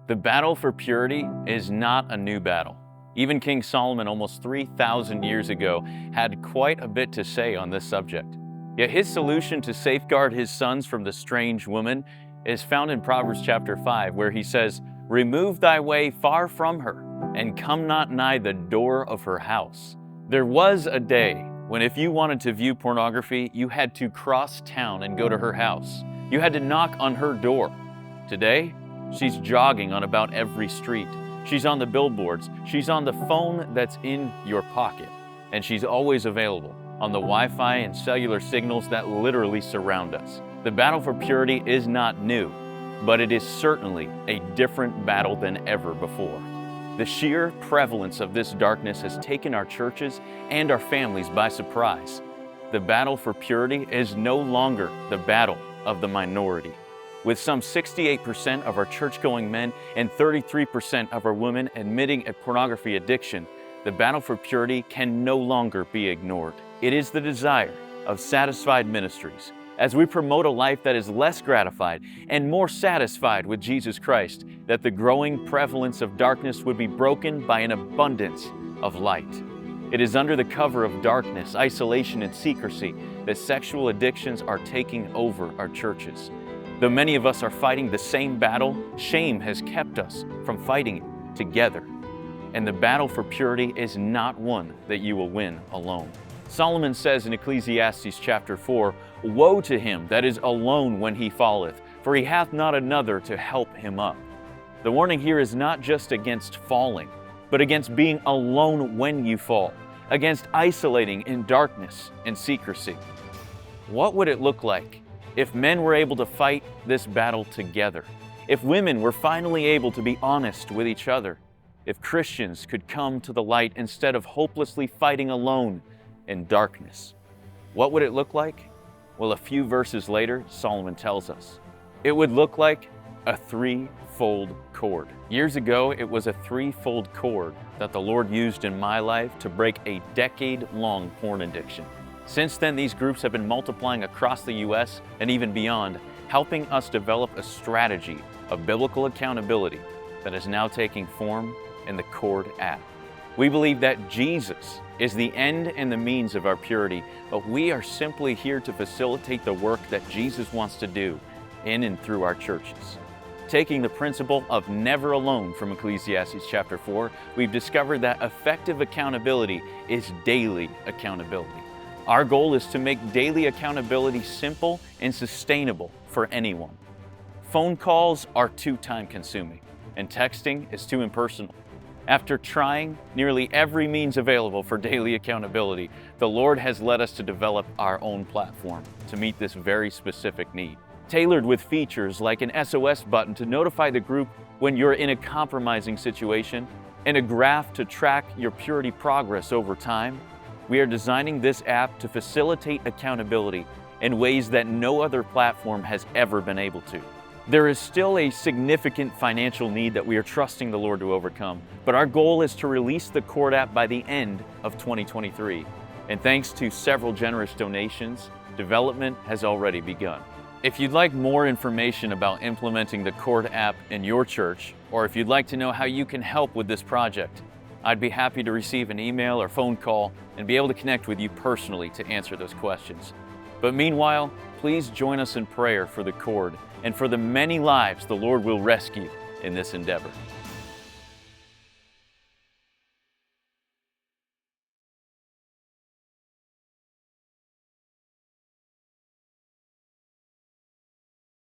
The battle for purity is not a new battle. Even King Solomon almost 3,000 years ago had quite a bit to say on this subject. Yet his solution to safeguard his sons from the strange woman is found in Proverbs chapter 5, where he says, "Remove thy way far from her, and come not nigh the door of her house." There was a day when if you wanted to view pornography, you had to cross town and go to her house. You had to knock on her door. Today, she's jogging on about every street. She's on the billboards. She's on the phone that's in your pocket. And she's always available on the Wi-Fi and cellular signals that literally surround us. The battle for purity is not new, but it is certainly a different battle than ever before. The sheer prevalence of this darkness has taken our churches and our families by surprise. The battle for purity is no longer the battle of the minority. With some 68% of our church-going men and 33% of our women admitting a pornography addiction, the battle for purity can no longer be ignored. It is the desire of Satisfied Ministries, as we promote a life that is less gratified and more satisfied with Jesus Christ, that the growing prevalence of darkness would be broken by an abundance of light. It is under the cover of darkness, isolation, and secrecy that sexual addictions are taking over our churches. Though many of us are fighting the same battle, shame has kept us from fighting it together. And the battle for purity is not one that you will win alone. Solomon says in Ecclesiastes chapter 4, "Woe to him that is alone when he falleth, for he hath not another to help him up." The warning here is not just against falling, but against being alone when you fall, against isolating in darkness and secrecy. What would it look like if men were able to fight this battle together? If women were finally able to be honest with each other? If Christians could come to the light instead of hopelessly fighting alone in darkness? What would it look like? Well, a few verses later, Solomon tells us. It would look like a threefold cord. Years ago, it was a threefold cord that the Lord used in my life to break a decade-long porn addiction. Since then, these groups have been multiplying across the U.S. and even beyond, helping us develop a strategy of biblical accountability that is now taking form in the Cord app. We believe that Jesus is the end and the means of our purity, but we are simply here to facilitate the work that Jesus wants to do in and through our churches. Taking the principle of never alone from Ecclesiastes chapter 4, we've discovered that effective accountability is daily accountability. Our goal is to make daily accountability simple and sustainable for anyone. Phone calls are too time-consuming, and texting is too impersonal. After trying nearly every means available for daily accountability, the Lord has led us to develop our own platform to meet this very specific need. Tailored with features like an SOS button to notify the group when you're in a compromising situation, and a graph to track your purity progress over time, we are designing this app to facilitate accountability in ways that no other platform has ever been able to. There is still a significant financial need that we are trusting the Lord to overcome, but our goal is to release the Cord app by the end of 2023. And thanks to several generous donations, development has already begun. If you'd like more information about implementing the Cord app in your church, or if you'd like to know how you can help with this project, I'd be happy to receive an email or phone call and be able to connect with you personally to answer those questions. But meanwhile, please join us in prayer for the Cord and for the many lives the Lord will rescue in this endeavor.